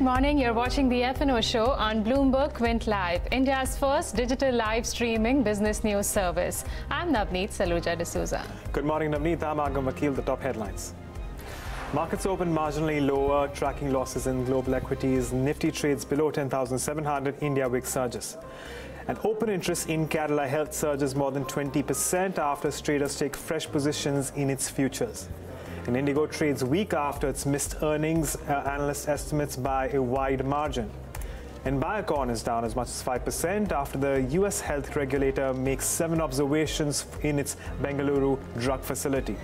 morning. You're watching the F&O Show on Bloomberg Quint Live, India's first digital live streaming business news service. I'm Navneet Saluja D'Souza. Good morning, Navneet. I'm Agam Vakil. The top headlines. Markets open marginally lower, tracking losses in global equities. Nifty trades below 10,700. India wig surges. And open interest in Kerala Health surges more than 20% after traders take fresh positions in its futures. And Indigo trades weak after its missed earnings, analyst estimates by a wide margin. And Biocon is down as much as 5% after the US health regulator makes 7 observations in its Bengaluru drug facility.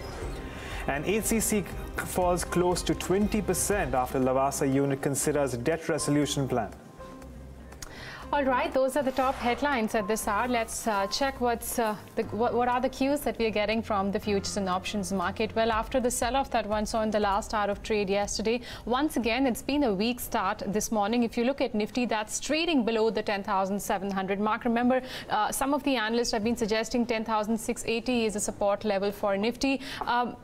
And HCC falls close to 20% after Lavasa unit considers debt resolution plan. All right, those are the top headlines at this hour. Let's check what are the cues that we are getting from the futures and options market. Well, after the sell-off that one saw in the last hour of trade yesterday, once again, it's been a weak start this morning. If you look at Nifty, that's trading below the 10,700 mark. Remember, some of the analysts have been suggesting 10,680 is a support level for Nifty.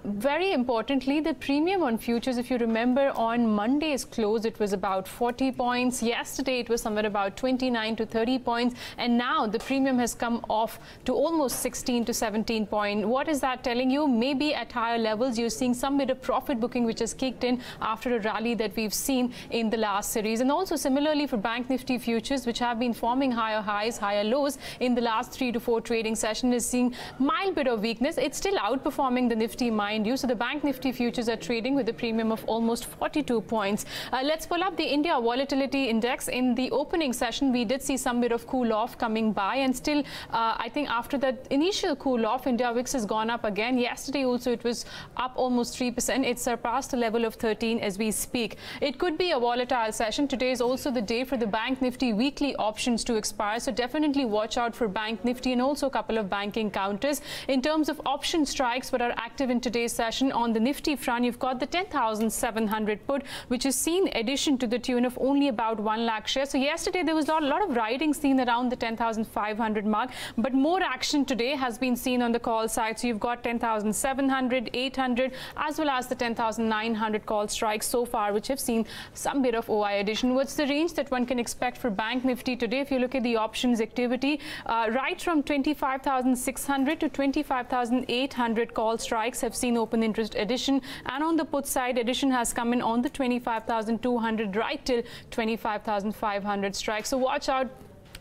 Very importantly, the premium on futures, if you remember, on Monday's close, it was about 40 points. Yesterday, it was somewhere about 29 to 30 points, and now the premium has come off to almost 16 to 17 points. What is that telling you? Maybe at higher levels you're seeing some bit of profit booking which has kicked in after a rally that we've seen in the last series. And also similarly for Bank Nifty futures, which have been forming higher highs, higher lows in the last 3 to 4 trading session, is seeing mild bit of weakness. It's still outperforming the Nifty, mind you. So the Bank Nifty futures are trading with a premium of almost 42 points. Let's pull up the India Volatility Index. In the opening session, we did see some bit of cool off coming by, and still I think after that initial cool off, India VIX has gone up again. Yesterday also it was up almost 3%. It surpassed the level of 13 as we speak. It could be a volatile session. Today is also the day for the Bank Nifty weekly options to expire, so definitely watch out for Bank Nifty and also a couple of banking counters. In terms of option strikes that are active in today's session, on the Nifty front, you've got the 10,700 put, which has seen addition to the tune of only about 1 lakh shares. So yesterday there was a lot of riding seen around the 10,500 mark, but more action today has been seen on the call side. So you've got 10,700, 800, as well as the 10,900 call strikes so far, which have seen some bit of OI addition. What's the range that one can expect for Bank Nifty today? If you look at the options activity, right from 25,600 to 25,800 call strikes have seen open interest addition, and on the put side, addition has come in on the 25,200 right till 25,500 strikes. So watch out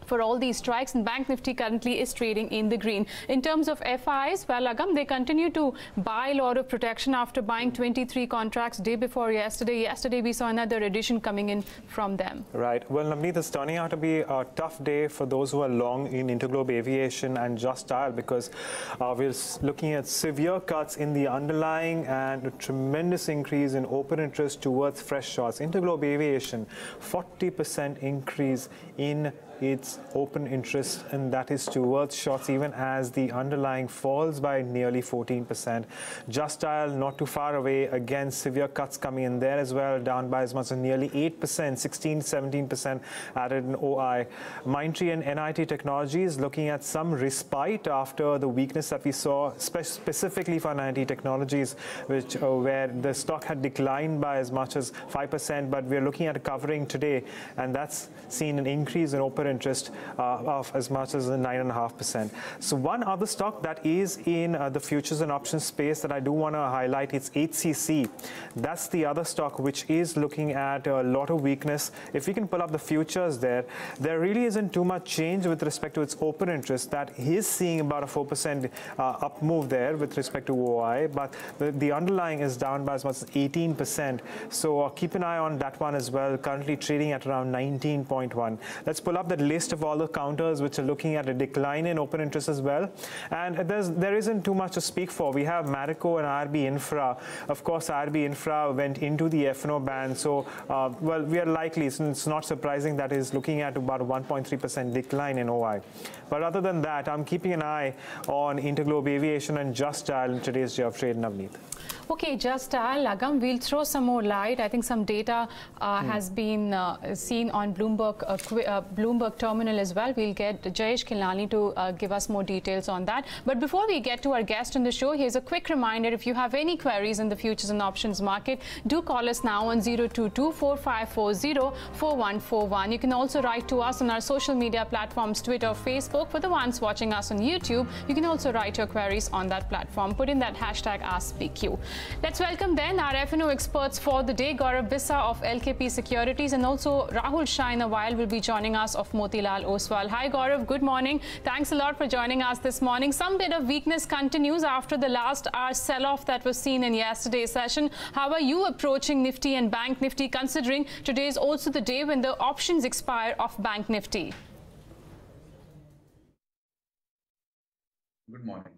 for all these strikes, and Bank Nifty currently is trading in the green. In terms of FIs, well, Agam, they continue to buy a lot of protection after buying 23 contracts day before yesterday. Yesterday, we saw another addition coming in from them. Right. Well, Navneet, it's turning out to be a tough day for those who are long in Interglobe Aviation and Just Dial, because we're looking at severe cuts in the underlying and a tremendous increase in open interest towards fresh shorts. Interglobe Aviation, 40% increase in its open interest, and that is towards shorts, even as the underlying falls by nearly 14%. Just Dial not too far away, again severe cuts coming in there as well, down by as much as nearly 8%, 16 17% added in OI. Mindtree and NIT Technologies looking at some respite after the weakness that we saw, specifically for NIT Technologies, which where the stock had declined by as much as 5%, but we're looking at a covering today, and that's seen an increase in open interest of as much as 9.5%. So one other stock that is in the futures and options space that I do want to highlight, it's HCC. That's the other stock which is looking at a lot of weakness. If we can pull up the futures there really isn't too much change with respect to its open interest. That is seeing about a 4% up move there with respect to OI, but the underlying is down by as much as 18%. So keep an eye on that one as well, currently trading at around 19.1. Let's pull up the list of all the counters which are looking at a decline in open interest as well, and there isn't too much to speak for. We have Marico and IRB Infra. Of course, IRB Infra went into the F&O ban, so well, we are likely, it's not surprising that is looking at about a 1.3% decline in OI. But other than that, I'm keeping an eye on Interglobe Aviation and Just Dial in today's day of trade, Navneet. Okay, just Lagam, we'll throw some more light. I think some data has been seen on Bloomberg terminal as well. We'll get Jayesh Kilnani to give us more details on that. But before we get to our guest on the show, here's a quick reminder. If you have any queries in the futures and options market, do call us now on 022-4540-4141. You can also write to us on our social media platforms, Twitter, Facebook. For the ones watching us on YouTube, you can also write your queries on that platform. Put in that hashtag AskPQ. Let's welcome then our F&O experts for the day, Gaurav Bissa of LKP Securities, and also Rahul Shah in a while will be joining us of Motilal Oswal. Hi Gaurav, good morning. Thanks a lot for joining us this morning. Some bit of weakness continues after the last hour sell-off that was seen in yesterday's session. How are you approaching Nifty and Bank Nifty, considering today is also the day when the options expire of Bank Nifty? Good morning.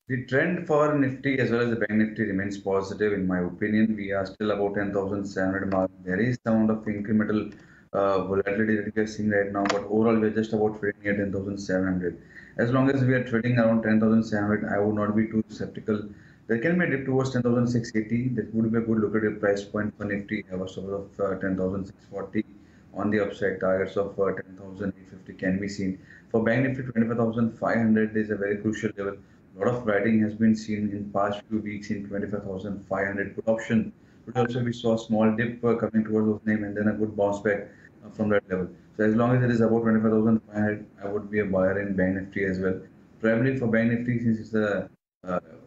The trend for Nifty as well as the Bank Nifty remains positive in my opinion. We are still about 10,700 mark. There is some amount of incremental volatility that we are seeing right now, but overall we are just about trading at 10,700. As long as we are trading around 10,700, I would not be too skeptical. There can be a dip towards 10,680. That would be a good lucrative price point for Nifty. Have a support of 10,640 on the upside. Targets of 10,850 can be seen. For Bank Nifty, 25,500 is a very crucial level. A lot of writing has been seen in past few weeks in 25,500 put option. But also we saw a small dip coming towards those name and then a good bounce back from that level. So as long as it is about 25,500, I would be a buyer in Bank Nifty as well. Probably for Bank Nifty, since it's a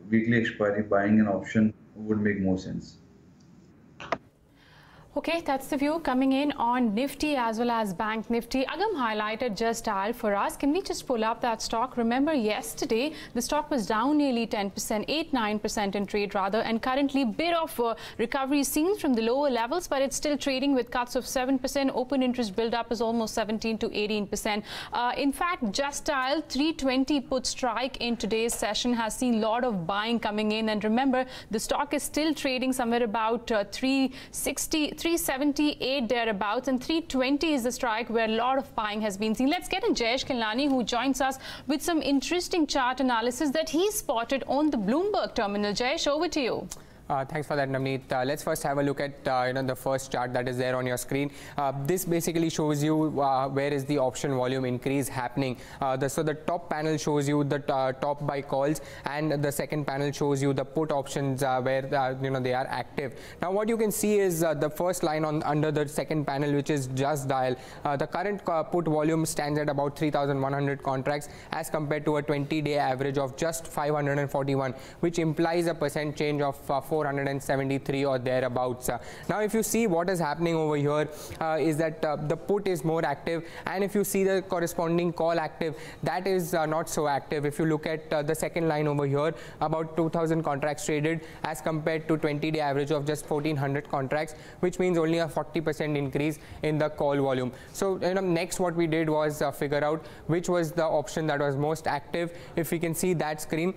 weekly expiry, buying an option would make more sense. Okay, that's the view coming in on Nifty as well as Bank Nifty. Agam highlighted just dial for us. Can we just pull up that stock? Remember, yesterday the stock was down nearly 10%, 8-9% in trade rather, and currently bit of recovery seen from the lower levels, but it's still trading with cuts of 7%. Open interest build-up is almost 17 to 18%. In fact, just dial 320 put strike in today's session has seen a lot of buying coming in, and remember, the stock is still trading somewhere about 378 thereabouts, and 320 is the strike where a lot of buying has been seen. Let's get in Jayesh Kilnani, who joins us with some interesting chart analysis that he spotted on the Bloomberg terminal. Jayesh, over to you. Thanks for that, Navneet. Let's first have a look at the first chart that is there on your screen. This basically shows you where is the option volume increase happening. So the top panel shows you the top buy calls, and the second panel shows you the put options where they are active. Now what you can see is the first line under the second panel, which is just dial. The current put volume stands at about 3,100 contracts as compared to a 20-day average of just 541, which implies a percent change of 473 or thereabouts. Now if you see what is happening over here is that the put is more active, and if you see the corresponding call active, that is not so active. If you look at the second line over here, about 2,000 contracts traded as compared to 20-day average of just 1,400 contracts, which means only a 40% increase in the call volume. So next what we did was figure out which was the option that was most active. If we can see that screen.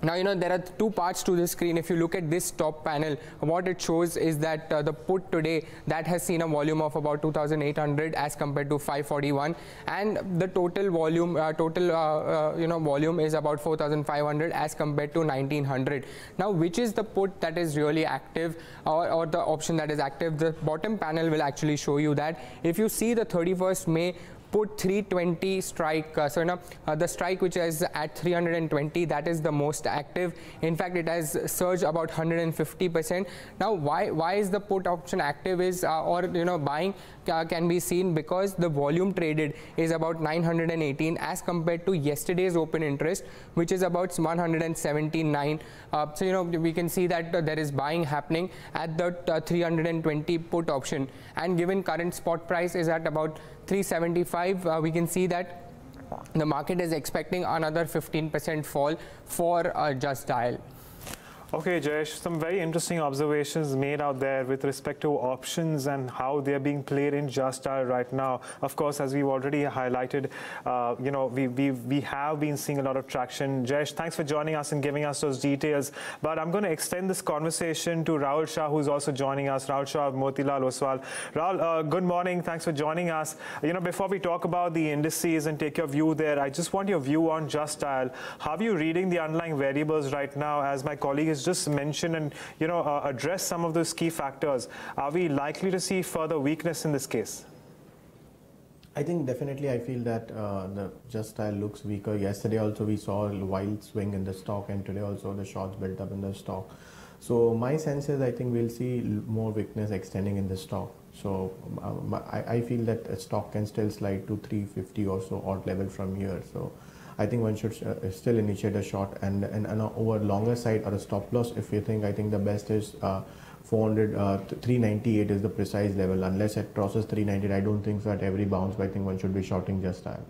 Now, there are two parts to this screen. If you look at this top panel, what it shows is that the put today, that has seen a volume of about 2,800 as compared to 541, and the total volume, volume is about 4,500 as compared to 1,900. Now, which is the put that is really active, or the option that is active? The bottom panel will actually show you that. If you see the 31st May, put 320 strike, the strike which is at 320, that is the most active. In fact, it has surged about 150%. Now why is the put option active is buying can be seen because the volume traded is about 918 as compared to yesterday's open interest, which is about 179. So we can see that there is buying happening at the 320 put option, and given current spot price is at about 375, we can see that the market is expecting another 15% fall for just dial. Okay, Jayesh, some very interesting observations made out there with respect to options and how they're being played in just dial right now. Of course, as we've already highlighted, we have been seeing a lot of traction. Jayesh, thanks for joining us and giving us those details. But I'm going to extend this conversation to Rahul Shah, who's also joining us. Rahul Shah of Motilal Oswal. Rahul, good morning. Thanks for joining us. Before we talk about the indices and take your view there, I just want your view on just dial. How are you reading the underlying variables right now? As my colleague is just mention and address some of those key factors. Are we likely to see further weakness in this case? I think definitely I feel that the just style looks weaker. Yesterday also we saw a wild swing in the stock, and today also the shorts built up in the stock. So my sense is I think we'll see more weakness extending in the stock. So I feel that a stock can still slide to 350 or so odd level from here. So I think one should still initiate a short and over longer side or a stop loss. If you think, I think the best is 398 is the precise level. Unless it crosses 398, I don't think so at every bounce, but I think one should be shorting just style.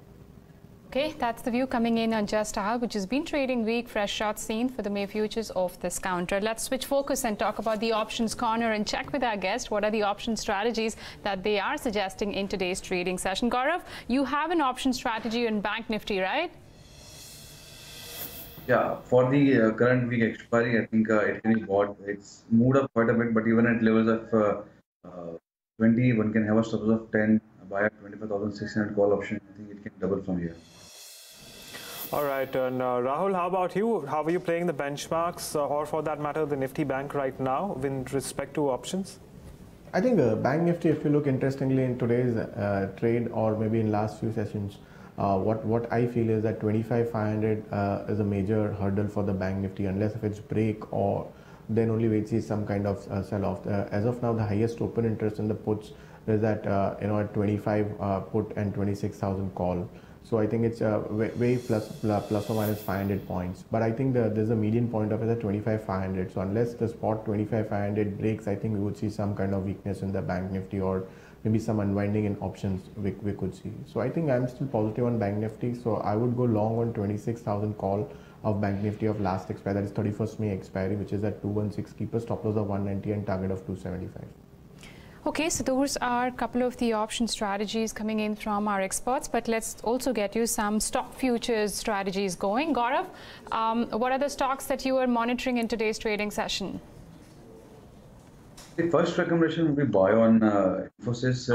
Okay, that's the view coming in on Just Style, which has been trading weak. Fresh shots seen for the May futures off this counter. Let's switch focus and talk about the options corner and check with our guest what are the option strategies that they are suggesting in today's trading session. Gaurav, you have an option strategy in Bank Nifty, right? Yeah, for the current week expiry, I think it can be bought. It's moved up quite a bit, but even at levels of 20, one can have a stop loss of 10, buy at 25,600 call option. I think it can double from here. All right, and Rahul, how about you? How are you playing the benchmarks or for that matter, the Nifty Bank right now with respect to options? I think Bank Nifty, if you look interestingly in today's trade or maybe in last few sessions, what I feel is that 25,500 is a major hurdle for the Bank Nifty, unless if it's break or then only we see some kind of sell-off. As of now, the highest open interest in the puts is at at 25 put and 26,000 call. So I think it's way plus or minus 500 points. But I think there's a median point of it at 25,500. So unless the spot 25,500 breaks, I think we would see some kind of weakness in the Bank Nifty or maybe some unwinding in options we could see. So I think I'm still positive on Bank Nifty. So I would go long on 26,000 call of Bank Nifty of last expiry, that is 31st May expiry, which is at 216. Keep a stop loss of 190 and target of 275. Okay, so those are a couple of the option strategies coming in from our experts, but let's also get you some stock futures strategies going. Gaurav, what are the stocks that you are monitoring in today's trading session? The first recommendation will be buy on Infosys.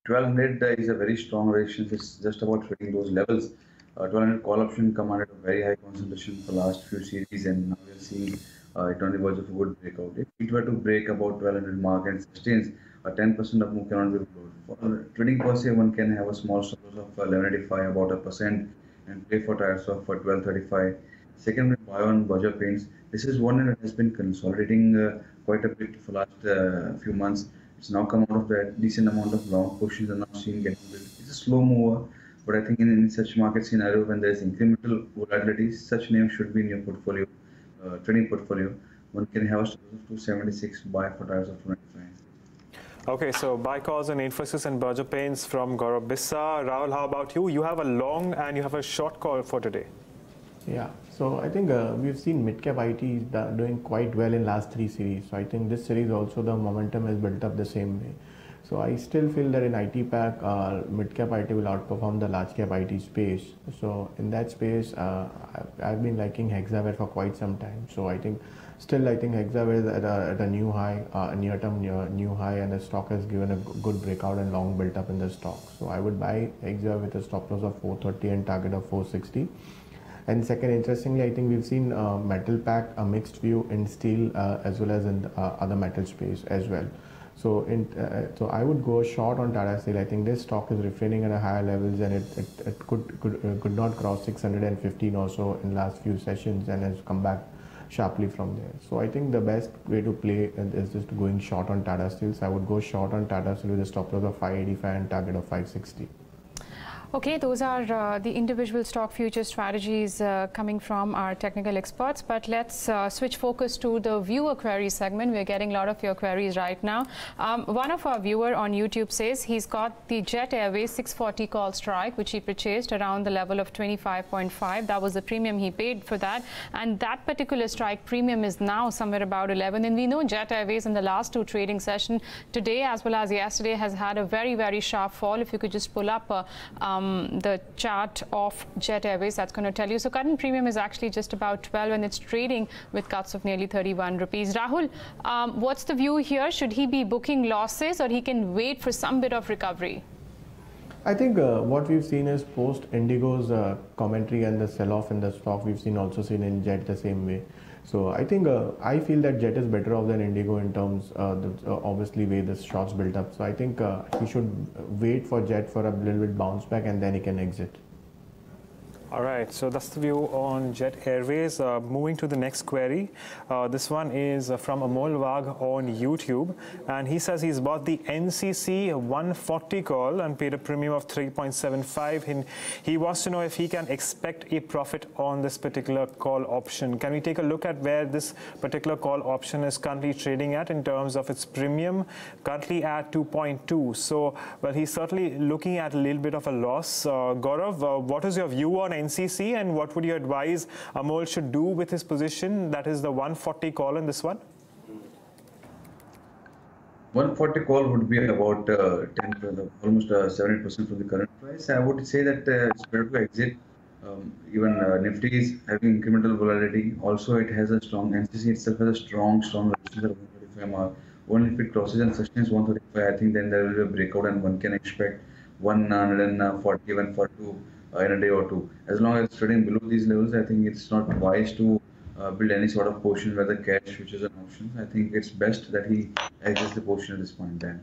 1200 is a very strong resistance. It's just about trading those levels. 1200 call option commanded a very high concentration for the last few series, and now we are seeing it on the verge of a good breakout. If it were to break about 1200 mark and sustains, a 10% of move cannot be closed. For trading per se, one can have a small stop loss of 1185, about 1%, and play for tires of 1235. Second, buy on Budget Paints. This is one that has been consolidating quite a bit for the last few months. It's now come out of that decent amount of long pushes and now seen getting built. It's a slow mover, but I think in such market scenario when there's incremental volatility, such names should be in your portfolio, trading portfolio. One can have a stop loss of 276, buy for tires of 295. Okay, so buy calls on Infosys and Berger Paints from Gaurav Bissa. Rahul, how about you? You have a long and you have a short call for today. Yeah, so I think we've seen mid-cap IT is doing quite well in last 3 series. So I think this series also the momentum has built up the same way. So I still feel that in IT pack, mid-cap IT will outperform the large-cap IT space. So in that space, I've been liking Hexaware for quite some time. So I think Hexaware is at a new high, near-term new high, and the stock has given a good breakout and long built up in the stock. So I would buy Hexaware with a stop loss of 430 and target of 460. And second, interestingly, I think we've seen metal pack a mixed view in steel as well as in other metal space as well. So so I would go short on Tata Steel. I think this stock is refraining at a higher levels, and it could not cross 615 or so in last few sessions and has come back sharply from there. So I think the best way to play is just going short on Tata Steel. So I would go short on Tata Steel with a stop loss of 585 and target of 560. Okay, those are the individual stock future strategies coming from our technical experts. But let's switch focus to the viewer query segment. We're getting a lot of your queries right now. One of our viewer on YouTube says he's got the Jet Airways 640 call strike, which he purchased around the level of 25.5. That was the premium he paid for that. And that particular strike premium is now somewhere about 11. And we know Jet Airways in the last 2 trading sessions, today as well as yesterday, has had a very, very sharp fall. If you could just pull up the chart of Jet Airways, that's going to tell you. So current premium is actually just about 12 and it's trading with cuts of nearly 31 rupees. Rahul, what's the view here? Should he be booking losses or he can wait for some bit of recovery? I think what we've seen is post Indigo's commentary and the sell-off in the stock, we've also seen in Jet the same way. So I think I feel that Jet is better off than Indigo in terms obviously way this shorts built up. So I think he should wait for Jet for a little bit bounce back and then he can exit. All right, so that's the view on Jet Airways. Moving to the next query. This one is from Amol Wagh on YouTube. And he says he's bought the NCC 140 call and paid a premium of 3.75. He wants to know if he can expect a profit on this particular call option. Can we take a look at where this particular call option is currently trading at in terms of its premium? Currently at 2.2. So, well, he's certainly looking at a little bit of a loss. Gaurav, what is your view on NCC and what would you advise Amol should do with his position? That is the 140 call in this one. 140 call would be about 10, almost 70% from the current price. I would say that it's better to exit. Even Nifty is having incremental volatility. Also, it has a strong NCC itself has a strong resistance at 135. Only if it crosses and sustains 135, I think then there will be a breakout and one can expect 140, 142 in a day or two. As long as it's trading below these levels, I think it's not wise to build any sort of position where the cash, which is an option. I think it's best that he exits the position at this point then.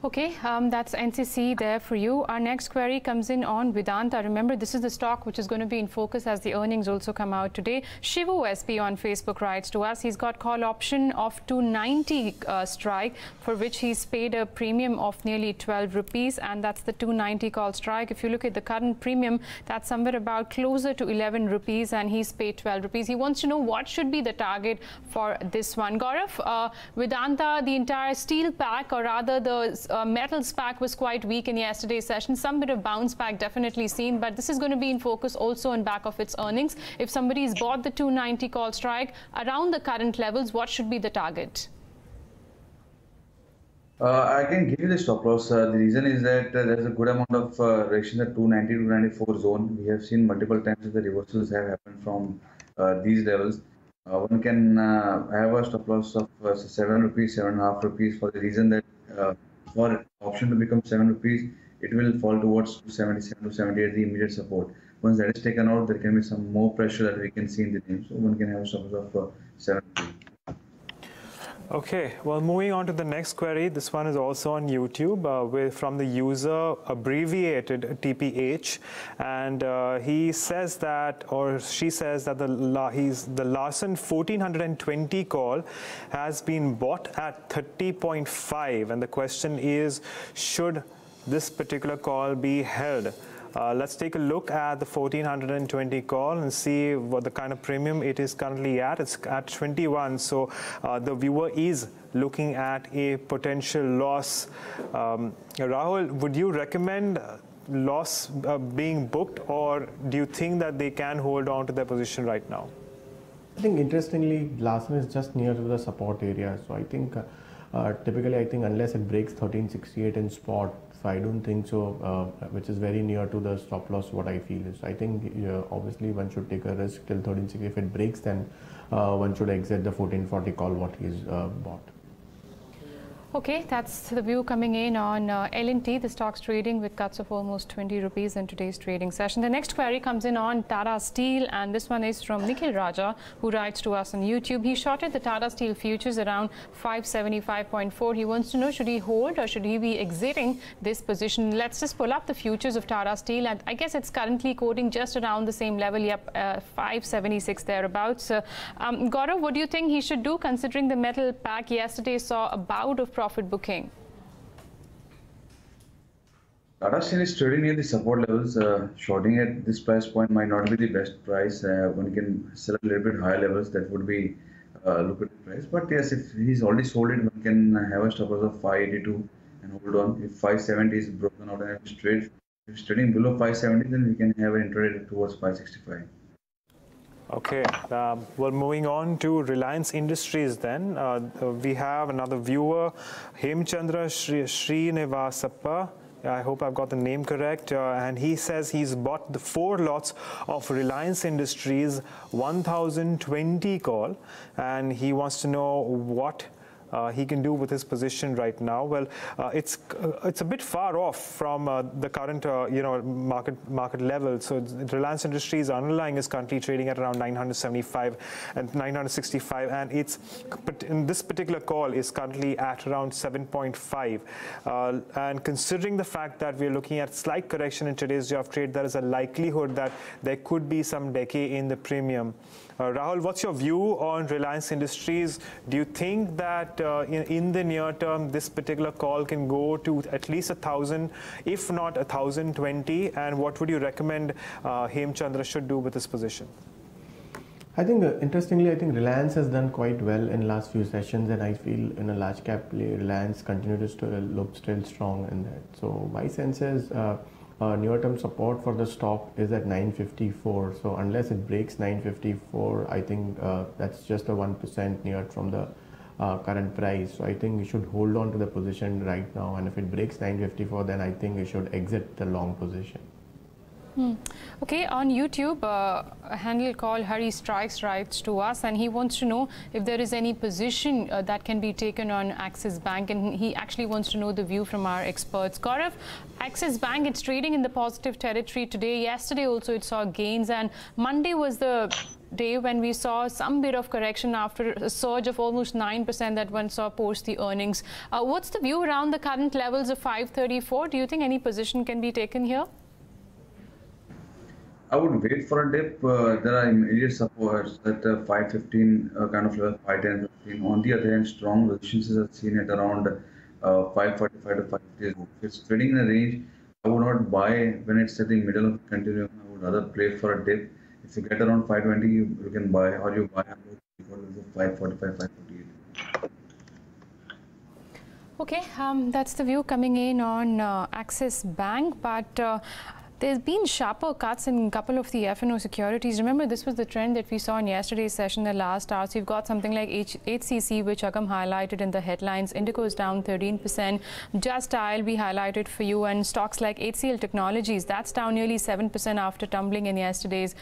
Okay, that's NCC there for you. Our next query comes in on Vedanta. Remember, this is the stock which is going to be in focus as the earnings also come out today. Shivu SP on Facebook writes to us, he's got call option of 290 strike, for which he's paid a premium of nearly 12 rupees, and that's the 290 call strike. If you look at the current premium, that's somewhere about closer to 11 rupees, and he's paid 12 rupees. He wants to know what should be the target for this one. Gaurav, Vedanta, the entire steel pack, or rather the metals pack, was quite weak in yesterday's session. Some bit of bounce back definitely seen, but this is going to be in focus also on back of its earnings. If somebody's bought the 290 call strike around the current levels, what should be the target? I can give you the stop loss. The reason is that there is a good amount of reaction at 290 to 294 zone. We have seen multiple times that the reversals have happened from these levels. One can have a stop loss of 7 rupees, 7.5 rupees, for the reason that for option to become 7 rupees, it will fall towards 77 to 78, the immediate support. Once that is taken out, there can be some more pressure that we can see in the name. So one can have a stop loss of 7 rupees. Okay, well, moving on to the next query. This one is also on YouTube from the user abbreviated TPH, and he says that, or she says that the Larsen 1420 call has been bought at 30.5, and the question is, should this particular call be held? Let's take a look at the 1420 call and see what the kind of premium it is currently at. It's at 21, so the viewer is looking at a potential loss. Rahul, would you recommend loss being booked, or do you think that they can hold on to their position right now? I think interestingly, Larsen is just near to the support area, so I think typically I think unless it breaks 1368 in spot, I don't think so, which is very near to the stop loss. What I feel is, I think obviously one should take a risk till 1360. If it breaks, then one should exit the 1440 call what he's bought. Okay, that's the view coming in on L&T. The stock's trading with cuts of almost 20 rupees in today's trading session. The next query comes in on Tata Steel, and this one is from Nikhil Raja, who writes to us on YouTube. He shorted the Tata Steel futures around 575.4. He wants to know, should he hold or should he be exiting this position? Let's just pull up the futures of Tata Steel, and I guess it's currently quoting just around the same level. Yep, 576 thereabouts. Gaurav, what do you think he should do, considering the metal pack yesterday saw a bout of profit booking? Tata Steel is trading near the support levels. Shorting at this price point might not be the best price. One can sell a little bit higher levels. That would be lucrative price. But yes, if he's already sold it, one can have a stop loss of 582 and hold on. If 570 is broken out and if it's trading below 570, then we can have an intraday towards 565. Okay, well, moving on to Reliance Industries then. We have another viewer, Hemchandra Srinivasappa. I hope I've got the name correct. And he says he's bought the 4 lots of Reliance Industries 1020 call, and he wants to know what he can do with his position right now? Well, it's a bit far off from the current market level. So Reliance Industries underlying is currently trading at around 975 and 965, and it's in this particular call is currently at around 7.5. And considering the fact that we're looking at slight correction in today's day of trade, there is a likelihood that there could be some decay in the premium. Rahul, what's your view on Reliance Industries? Do you think that in the near term, this particular call can go to at least 1,000, if not 1,020? And what would you recommend Hemchandra should do with this position? I think, interestingly, I think Reliance has done quite well in last few sessions, and I feel in a large cap play, Reliance continues to look still strong in that. So my sense is near-term support for the stock is at 954. So unless it breaks 954, I think that's just a 1% near from the current price. So I think you should hold on to the position right now, and if it breaks 954, then I think you should exit the long position. Okay, on YouTube, a handle called Hari Strikes writes to us, and he wants to know if there is any position that can be taken on Axis Bank, and he actually wants to know the view from our experts. Gaurav, Axis Bank, it's trading in the positive territory today. Yesterday also it saw gains, and Monday was the day when we saw some bit of correction after a surge of almost 9% that one saw post the earnings. What's the view around the current levels of 534? Do you think any position can be taken here? I would wait for a dip. There are immediate supports at 515 kind of level, 510, 15. On the other hand, strong resistance are seen at around 545 to 550. If it's trading in a range, I would not buy when it's at the middle of the continuum. I would rather play for a dip. If you get around 520, you can buy, or you buy about 545, 548. Okay, that's the view coming in on Axis Bank, but there's been sharper cuts in a couple of the F&O securities. Remember, this was the trend that we saw in yesterday's session, the last hour. So you've got something like HCC, which Agam highlighted in the headlines. Indico is down 13%. Just Dial we highlighted for you. And stocks like HCL Technologies, that's down nearly 7% after tumbling in yesterday's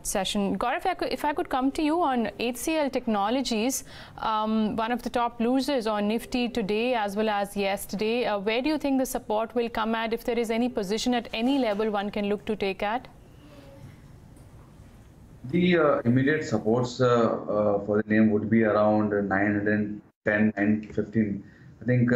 session. Gaurav, if I could come to you on HCL Technologies, one of the top losers on Nifty today as well as yesterday. Where do you think the support will come at, if there is any position at any level one can look to take at? The immediate supports for the name would be around 910, 915. I think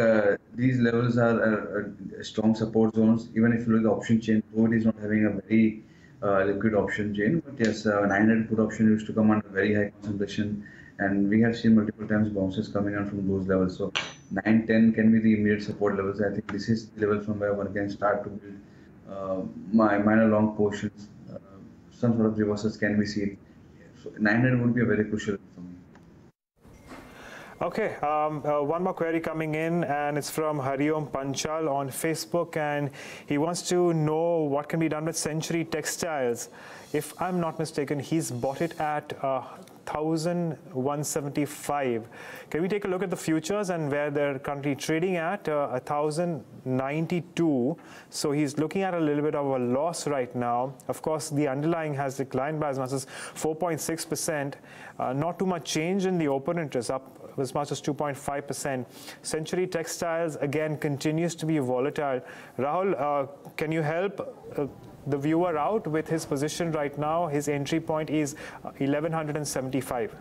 these levels are strong support zones. Even if you look at the option chain, though it is not having a very liquid option chain, but yes, 900 put option used to come under very high concentration, and we have seen multiple times bounces coming on from those levels. So 910 can be the immediate support levels. I think this is the level from where one can start to build my minor long portions. Some sort of reversals can be seen. So 900 would be a very crucial for me. Okay, one more query coming in, and it's from Hariom Panchal on Facebook, and he wants to know what can be done with Century Textiles. If I'm not mistaken, he's bought it at 1,175. Can we take a look at the futures and where they're currently trading at? 1,092. So he's looking at a little bit of a loss right now. Of course, the underlying has declined by as much as 4.6%. Not too much change in the open interest, up as much as 2.5%. Century Textiles again continues to be volatile. Rahul, can you help the viewer out with his position right now? His entry point is 1,175.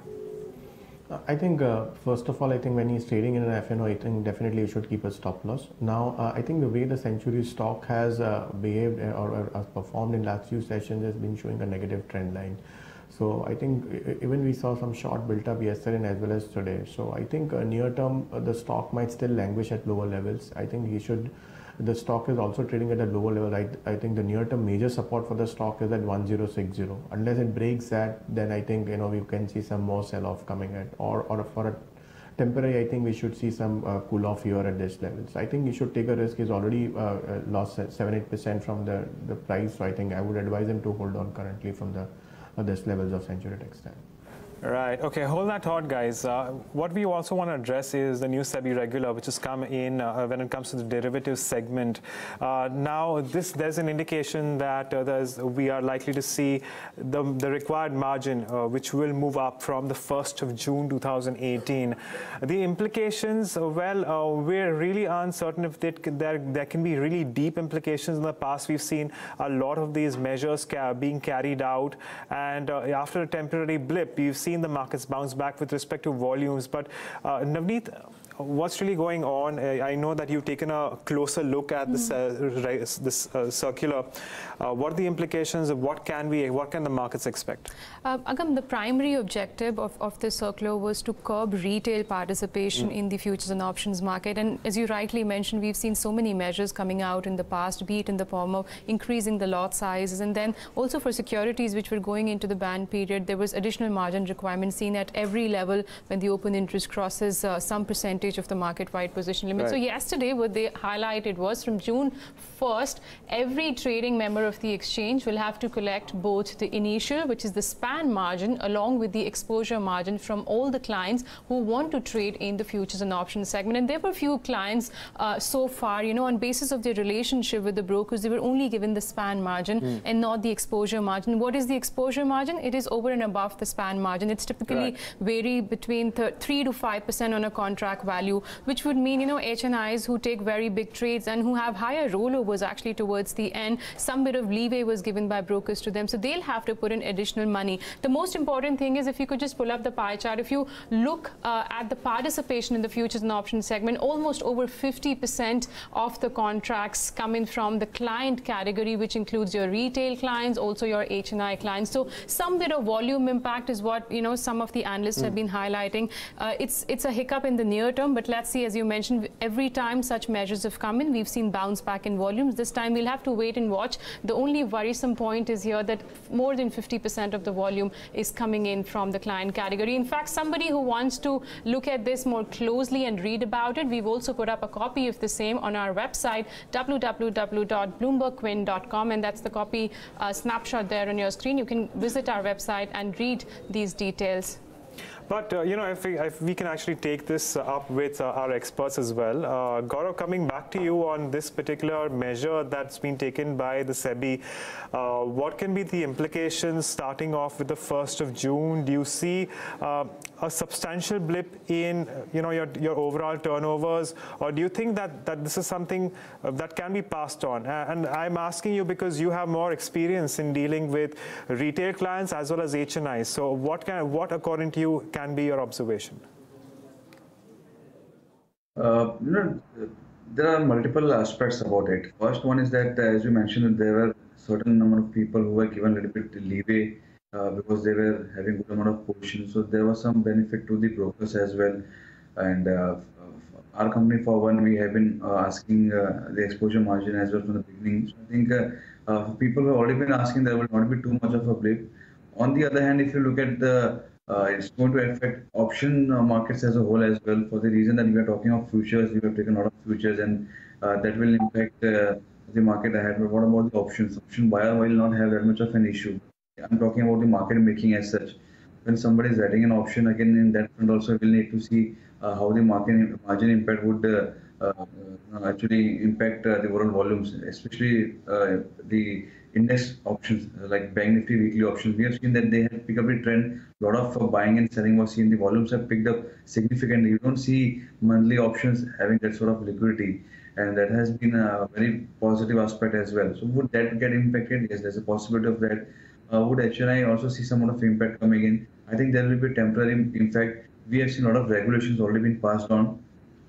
I think, first of all, I think when he's trading in an F&O, I think definitely you should keep a stop loss. Now, I think the way the Century stock has behaved or performed in last few sessions has been showing a negative trend line. So I think even we saw some short built up yesterday as well as today. So I think near term, the stock might still languish at lower levels. I think the stock is also trading at a lower level. I think the near term major support for the stock is at 1060. Unless it breaks that, then I think we can see some more sell off coming at, or for a temporary, I think we should see some cool off here at this level. So I think you should take a risk. He's already lost 7-8% from the price. So I think I would advise him to hold on currently from this levels of Century Textile. Right. Okay. Hold that thought, guys. What we also want to address is the new SEBI regular, which has come in when it comes to the derivatives segment. Now, there's an indication that we are likely to see the required margin, which will move up from the 1st of June 2018. The implications, we're really uncertain if there can be really deep implications. In the past, we've seen a lot of these measures being carried out, and after a temporary blip, we've seen the markets bounce back with respect to volumes. But Navneet, what's really going on? I know that you've taken a closer look at this circular. What are the implications? What can the markets expect? Agam, the primary objective of this circular was to curb retail participation in the futures and options market. And as you rightly mentioned, we've seen so many measures coming out in the past, be it in the form of increasing the lot sizes, and then also for securities which were going into the ban period, there was additional margin requirements seen at every level when the open interest crosses some percentage of the market-wide position limit. Right. So yesterday what they highlighted was from June 1st, every trading member of the exchange will have to collect both the initial, which is the span margin, along with the exposure margin from all the clients who want to trade in the futures and options segment. And there were few clients so far, on basis of their relationship with the brokers, they were only given the span margin and not the exposure margin. What is the exposure margin? It is over and above the span margin. It's typically vary between 3 to 5% on a contract value, which would mean, HNIs who take very big trades and who have higher rollovers actually towards the end, some bit of leeway was given by brokers to them. So they'll have to put in additional money. The most important thing is, if you could just pull up the pie chart, if you look at the participation in the futures and options segment, almost over 50% of the contracts come in from the client category, which includes your retail clients, also your HNI clients. So some bit of volume impact is what, some of the analysts have been highlighting. It's a hiccup in the near term, but let's see, as you mentioned, every time such measures have come in, we've seen bounce back in volumes. This time we'll have to wait and watch. The only worrisome point is here that more than 50% of the volume is coming in from the client category. In fact, somebody who wants to look at this more closely and read about it, we've also put up a copy of the same on our website, www.bloombergquint.com, and that's the copy snapshot there on your screen. You can visit our website and read these details. But, if we can actually take this up with our experts as well. Gaurav, coming back to you on this particular measure that's been taken by the SEBI, what can be the implications starting off with the 1st of June? Do you see a substantial blip in, your overall turnovers? Or do you think that this is something that can be passed on? And I'm asking you because you have more experience in dealing with retail clients as well as HNIs. So what according to you, can be your observation? There are multiple aspects about it. First one is that, as you mentioned, there were certain number of people who were given a little bit leeway because they were having good amount of positions. So there was some benefit to the brokers as well. And our company, for one, we have been asking the exposure margin as well from the beginning. So I think people who have already been asking, there will not be too much of a blip. On the other hand, if you look at it's going to affect option markets as a whole as well, for the reason that we are talking of futures. We have taken a lot of futures, and that will impact the market ahead. But what about the options? Option buyer will not have that much of an issue. I'm talking about the market making as such. When somebody is writing an option, again in that front also we'll need to see how the margin impact would actually impact the overall volumes, especially the index options like Bank Nifty weekly options. We have seen that they have picked up the trend. A lot of buying and selling was seen. The volumes have picked up significantly. You don't see monthly options having that sort of liquidity, and that has been a very positive aspect as well. So would that get impacted? Yes, there's a possibility of that. Would HNI also see some amount of impact coming in? I think there will be temporary. In fact, we have seen a lot of regulations already been passed on,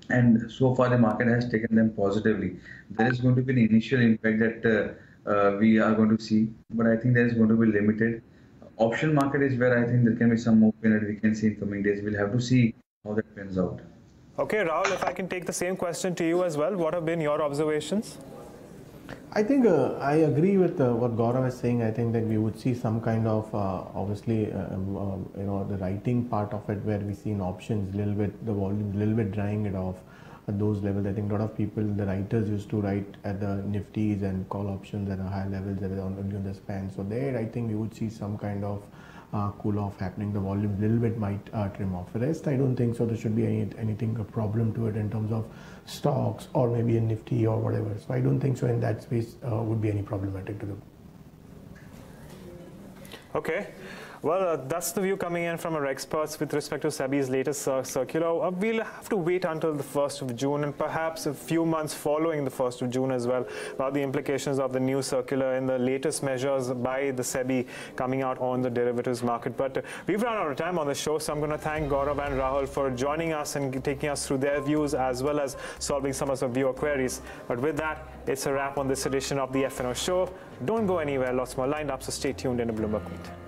and so far the market has taken them positively. There is going to be an initial impact that we are going to see, but I think there is going to be limited. Option market is where I think there can be some movement that we can see in coming days. We'll have to see how that pans out. Okay, Rahul, if I can take the same question to you as well, what have been your observations? I think I agree with what Gaurav is saying. I think that we would see some kind of obviously the writing part of it, where we see in options little bit the volume little bit drying it off at those levels. I think a lot of people, the writers, used to write at the Nifties and call options at a higher level that is on the span. So there, I think we would see some kind of cool off happening, the volume a little bit might trim off. The rest, I don't think so. There should be anything a problem to it in terms of stocks or maybe in Nifty or whatever. So I don't think so in that space would be any problematic to them. Okay. Well, that's the view coming in from our experts with respect to SEBI's latest circular. We'll have to wait until the 1st of June and perhaps a few months following the 1st of June as well about the implications of the new circular and the latest measures by the SEBI coming out on the derivatives market. But we've run out of time on the show, so I'm going to thank Gaurav and Rahul for joining us and taking us through their views as well as solving some of the viewer queries. But with that, it's a wrap on this edition of the F&O Show. Don't go anywhere, lots more lined up, so stay tuned in a Bloomberg Meet.